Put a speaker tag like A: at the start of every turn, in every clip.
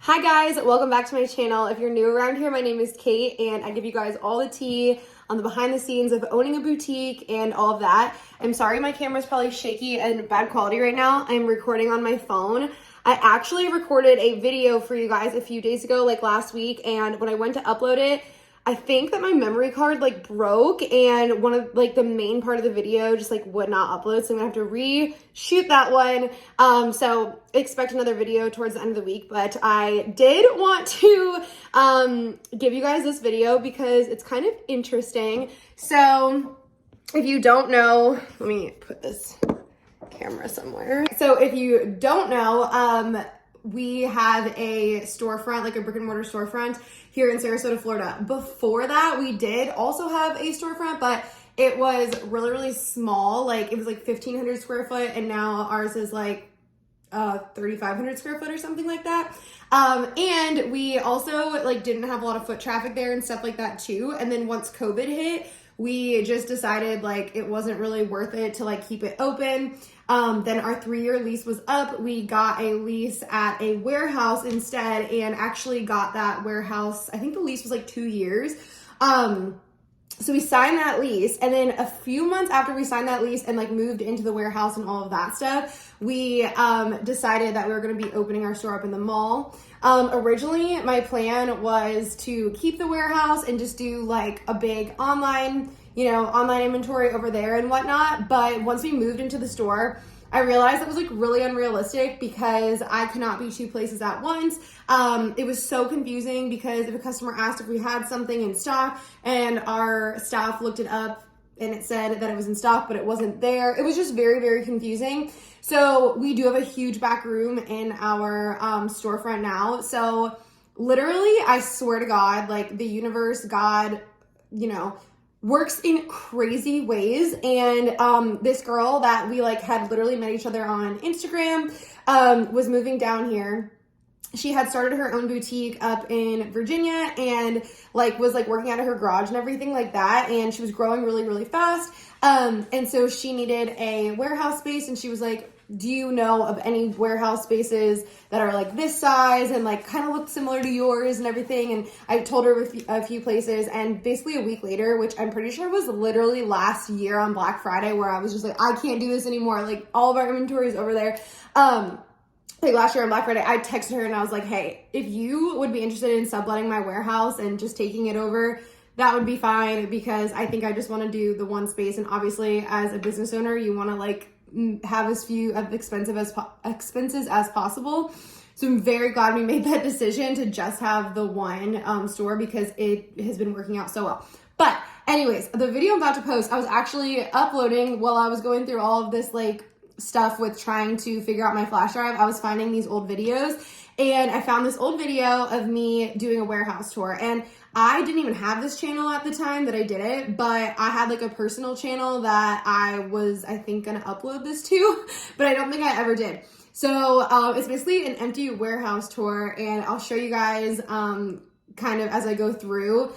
A: Hi guys, welcome back to my channel. If you're new around here, my name is Kate and I give you guys all the tea on the behind the scenes of owning a boutique and all of that. I'm sorry my camera's probably shaky and bad quality right now. I'm recording on my phone. I actually recorded a video for you guys a few days ago, like last week, and when I went to upload it, I think that my memory card like broke and one of like the main part of the video just like would not upload. So I'm gonna have to reshoot that one. So expect another video towards the end of the week, but I did want to give you guys this video because it's kind of interesting. So if you don't know, let me put this camera somewhere. So if you don't know, we have a storefront, like a brick and mortar storefront here in Sarasota, Florida. Before that, we did also have a storefront, but it was really, really small. Like it was like 1,500 square foot, and now ours is like 3,500 square foot or something like that. And we also like didn't have a lot of foot traffic there and stuff like that too. And then once COVID hit, we just decided like it wasn't really worth it to like keep it open. Then our 3-year lease was up. We got a lease at a warehouse instead and actually got that warehouse. I think the lease was like 2 years. So we signed that lease, and then a few months after we signed that lease and like moved into the warehouse and all of that stuff, we decided that we were going to be opening our store up in the mall. Originally my plan was to keep the warehouse and just do like a big online inventory over there and whatnot. But once we moved into the store, I realized that was like really unrealistic because I could not be 2 places at once. It was so confusing because if a customer asked if we had something in stock and our staff looked it up and it said that it was in stock, but it wasn't there, it was just very, very confusing. So we do have a huge back room in our storefront now. So literally, I swear to God, like the universe, God, works in crazy ways. And this girl that we like had literally met each other on Instagram was moving down here. She had started her own boutique up in Virginia and like was like working out of her garage and everything like that. And she was growing really, really fast. And so she needed a warehouse space, and she was like, do you know of any warehouse spaces that are like this size and like kind of look similar to yours and everything? And I told her a few places, and basically a week later, which I'm pretty sure was literally last year on Black Friday, where I was just like, I can't do this anymore. Like all of our inventory is over there. Like last year on Black Friday, I texted her and I was like, hey, if you would be interested in subletting my warehouse and just taking it over, that would be fine, because I think I just want to do the one space. And obviously as a business owner, you want to like have as few of expenses as possible. So I'm very glad we made that decision to just have the one store, because it has been working out so well. But anyways, the video I'm about to post, I was actually uploading while I was going through all of this like stuff with trying to figure out my flash drive. I was finding these old videos, and I found this old video of me doing a warehouse tour. And I didn't even have this channel at the time that I did it, but I had like a personal channel that I was, I think, gonna upload this to, but I don't think I ever did. So it's basically an empty warehouse tour, and I'll show you guys kind of as I go through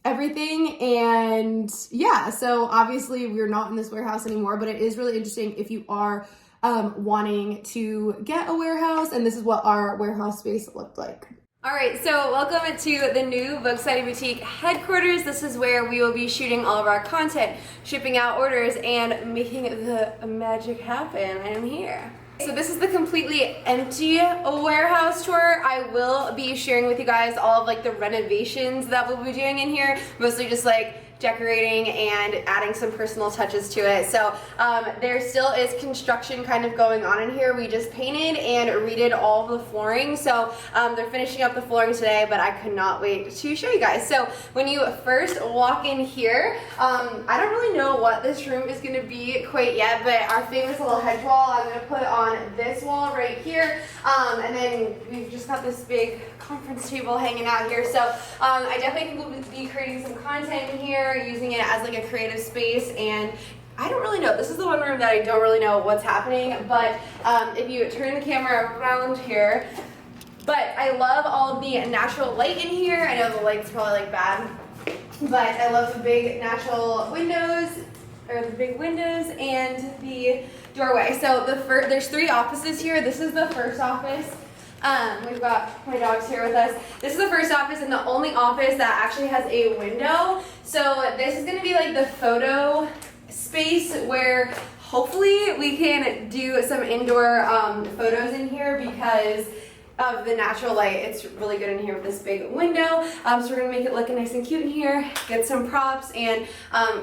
A: everything. And yeah, so obviously we're not in this warehouse anymore, but it is really interesting if you are wanting to get a warehouse. And this is what our warehouse space looked like. All right, so welcome to the new Vogue Society Boutique headquarters. This is where we will be shooting all of our content, shipping out orders, and making the magic happen. I am here. So this is the completely empty warehouse tour. I will be sharing with you guys all of like the renovations that we'll be doing in here, mostly just like decorating and adding some personal touches to it. So there still is construction kind of going on in here. We just painted and redid all of the flooring. So they're finishing up the flooring today, but I could not wait to show you guys. So when you first walk in here, I don't really know what this room is gonna be quite yet, but our famous little hedge wall, I'm gonna put on this wall right here. And then we've just got this big conference table hanging out here. So I definitely think we'll be creating some content in here, using it as like a creative space. And I don't really know, this is the one room that I don't really know what's happening, but if you turn the camera around here, but I love all of the natural light in here. I know the light's probably like bad, but I love the big natural windows, or the big windows, and the doorway. So there's 3 offices here. This is the first office. We've got my dogs here with us. This is the first office and the only office that actually has a window. So this is gonna be like the photo space where hopefully we can do some indoor photos in here because of the natural light. It's really good in here with this big window. So we're gonna make it look nice and cute in here, get some props, and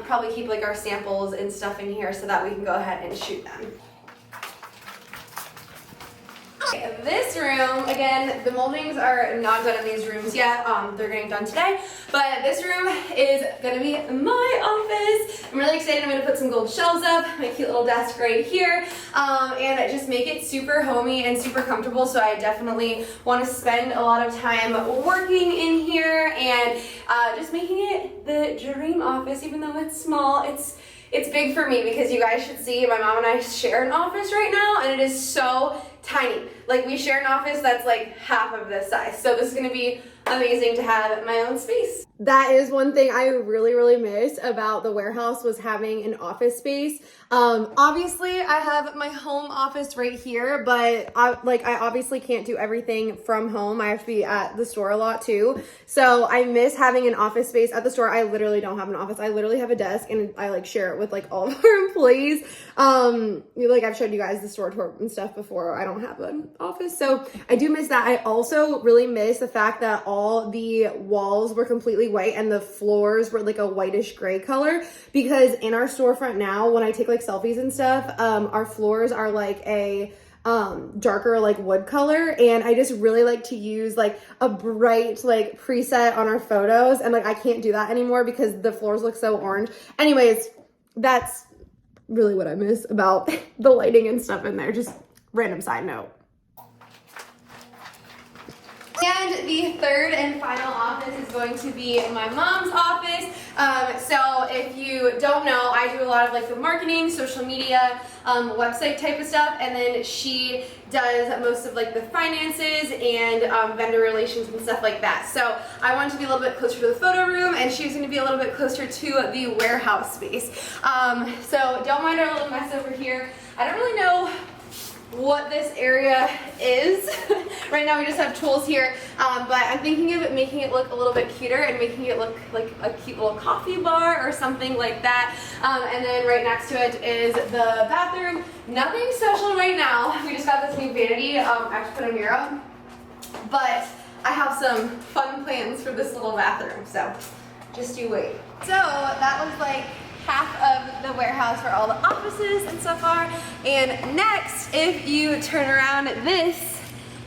A: probably keep like our samples and stuff in here so that we can go ahead and shoot them. This room, again, the moldings are not done in these rooms yet. They're getting done today, but this room is gonna be my office. I'm really excited. I'm gonna put some gold shelves up, my cute little desk right here, and just make it super homey and super comfortable. So I definitely want to spend a lot of time working in here and just making it the dream office, even though it's small. It's big for me because you guys should see my mom and I share an office right now, and it is so tiny. Like, we share an office that's like half of this size. So this is gonna be amazing to have my own space. That is one thing I really miss about the warehouse, was having an office space. Obviously I have my home office right here, but I obviously can't do everything from home. I have to be at the store a lot too. So I miss having an office space at the store. I literally don't have an office. I literally have a desk, and I like share it with like all of our employees. Like I've showed you guys the store tour and stuff before. I don't have an office. So I do miss that. I also really miss the fact that all the walls were completely white and the floors were like a whitish gray color, because in our storefront now, when I take like selfies and stuff, our floors are like a darker like wood color, and I just really like to use like a bright like preset on our photos, and like I can't do that anymore because the floors look so orange. Anyways, that's really what I miss about the lighting and stuff in there. Just random side note. And the third and final office is going to be my mom's office. So if you don't know, I do a lot of like the marketing, social media, website type of stuff, and then she does most of like the finances and vendor relations and stuff like that. So I wanted to be a little bit closer to the photo room, and she was going to be a little bit closer to the warehouse space. So don't mind our little mess over here. I don't really know what this area is. Right now we just have tools here, but I'm thinking of making it look a little bit cuter and making it look like a cute little coffee bar or something like that. And then right next to it is the bathroom. Nothing special right now. We just got this new vanity. I have to put a mirror up, but I have some fun plans for this little bathroom, so just you wait. So that was like half of the warehouse where all the offices and stuff are. And next, if you turn around, this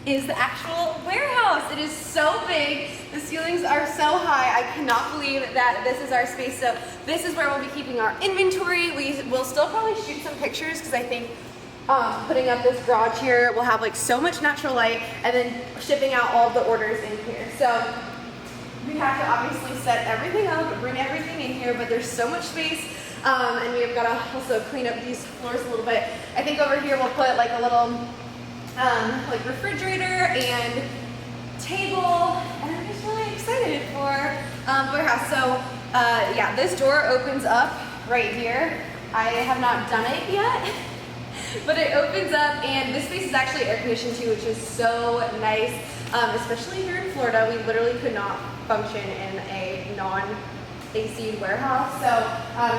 A: is the actual warehouse. It is so big. The ceilings are so high. I cannot believe that this is our space. So this is where we'll be keeping our inventory. We will still probably shoot some pictures because I think putting up this garage here will have like so much natural light, and then shipping out all of the orders in here. So we have to obviously set everything up, bring everything in here, but there's so much space, and we've got to also clean up these floors a little bit. I think over here we'll put like a little like refrigerator and table, and I'm just really excited for the warehouse. So yeah, this door opens up right here. I have not done it yet, but it opens up, and this space is actually air conditioned too, which is so nice. Especially here in Florida, we literally could not function in a non-AC warehouse. So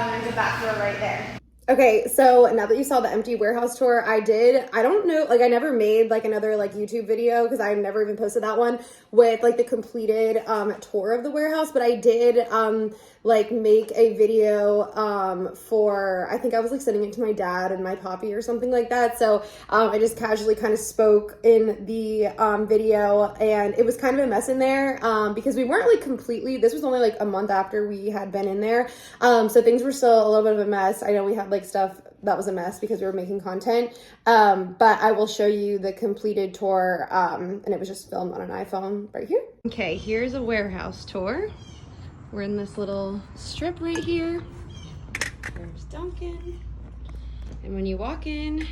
A: there's a back door right there. Okay, so now that you saw the empty warehouse tour, I don't know, like I never made like another like YouTube video because I never even posted that one with like the completed tour of the warehouse, but I did like make a video for, I think I was like sending it to my dad and my poppy or something like that. So I just casually kind of spoke in the video, and it was kind of a mess in there because we weren't like completely, this was only like a month after we had been in there. So things were still a little bit of a mess. I know we had like stuff that was a mess because we were making content, but I will show you the completed tour, and it was just filmed on an iPhone right here. Okay, here's a warehouse tour. We're in this little strip right here. There's Duncan. And when you walk in,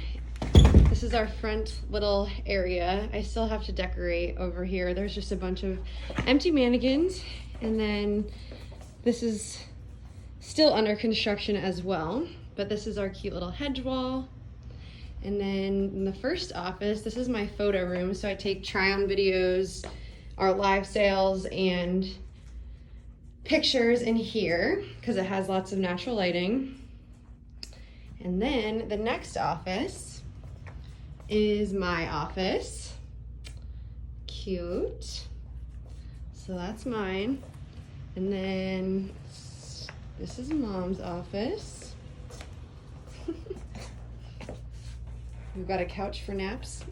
A: this is our front little area. I still have to decorate over here. There's just a bunch of empty mannequins. And then this is still under construction as well. But this is our cute little hedge wall. And then in the first office, this is my photo room. So I take try-on videos, our live sales, and pictures in here because it has lots of natural lighting. And then the next office is my office. Cute. So that's mine. And then this is Mom's office. We've got a couch for naps.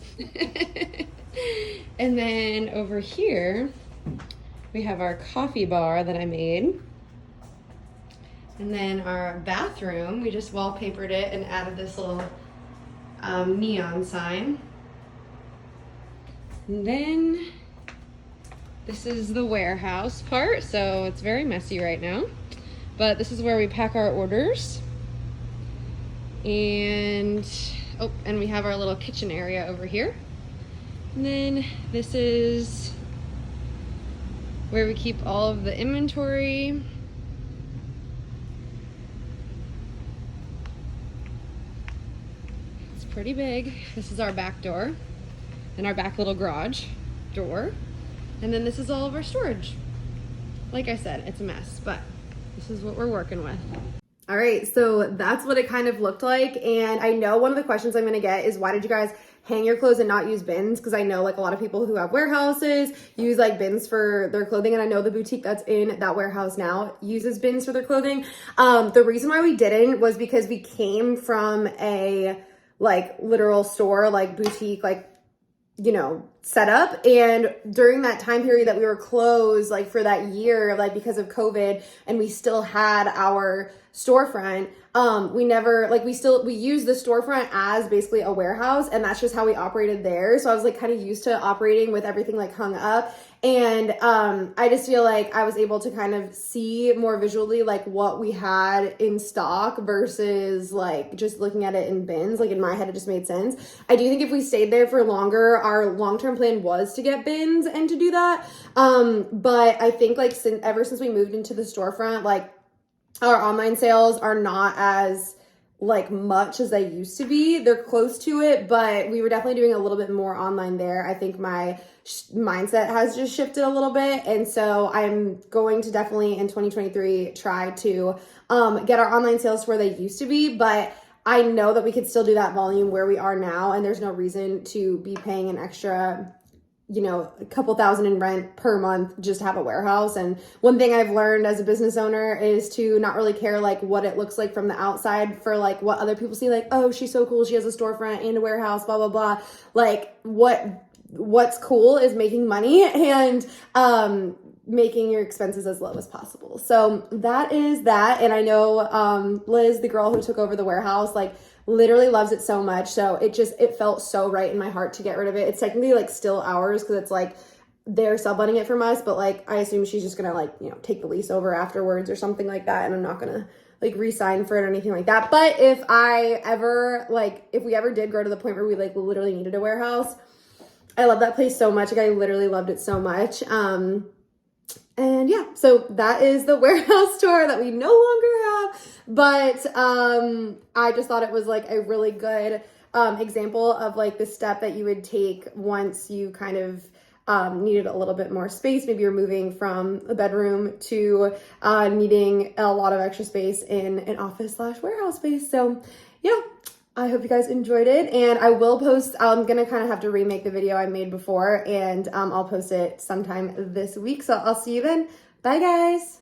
A: And then over here, we have our coffee bar that I made. And then our bathroom, we just wallpapered it and added this little neon sign. And then this is the warehouse part, so it's very messy right now. But this is where we pack our orders. And, oh, and we have our little kitchen area over here. And then this is where we keep all of the inventory. It's pretty big. This is our back door and our back little garage door. And then this is all of our storage. Like I said, it's a mess, but this is what we're working with. All right, so that's what it kind of looked like. And I know one of the questions I'm gonna get is, why did you guys hang your clothes and not use bins? Because I know like a lot of people who have warehouses use like bins for their clothing, and I know the boutique that's in that warehouse now uses bins for their clothing. The reason why we didn't was because we came from a like literal store, like boutique, like, you know, setup. And during that time period that we were closed, like for that year, like because of COVID, and we still had our storefront, we never, like we used the storefront as basically a warehouse, and that's just how we operated there. So I was like kind of used to operating with everything like hung up. And I just feel like I was able to kind of see more visually like what we had in stock versus like just looking at it in bins. Like in my head, it just made sense. I do think if we stayed there for longer, our long-term plan was to get bins and to do that. But I think like ever since we moved into the storefront, like our online sales are not as like much as they used to be. They're close to it, but we were definitely doing a little bit more online there. I think my mindset has just shifted a little bit. And so I'm going to definitely in 2023 try to get our online sales to where they used to be. But I know that we could still do that volume where we are now. And there's no reason to be paying an extra, you know, a couple thousand in rent per month just to have a warehouse. And one thing I've learned as a business owner is to not really care like what it looks like from the outside for like what other people see, like, oh, she's so cool, she has a storefront and a warehouse, blah, blah, blah. Like what's cool is making money and making your expenses as low as possible. So that is that. And I know Liz, the girl who took over the warehouse, like literally loves it so much. So it felt so right in my heart to get rid of it. It's technically like still ours because it's like they're subletting it from us, but like I assume she's just gonna like, you know, take the lease over afterwards or something like that. And I'm not gonna like re-sign for it or anything like that. But if we ever did grow to the point where we like literally needed a warehouse, I love that place so much. Like I literally loved it so much. And yeah, so that is the warehouse tour that we no longer have. But I just thought it was like a really good example of like the step that you would take once you kind of needed a little bit more space. Maybe you're moving from a bedroom to needing a lot of extra space in an office/warehouse space. So yeah, I hope you guys enjoyed it, and I will post, I'm gonna kind of have to remake the video I made before, and I'll post it sometime this week. So I'll see you then. Bye guys.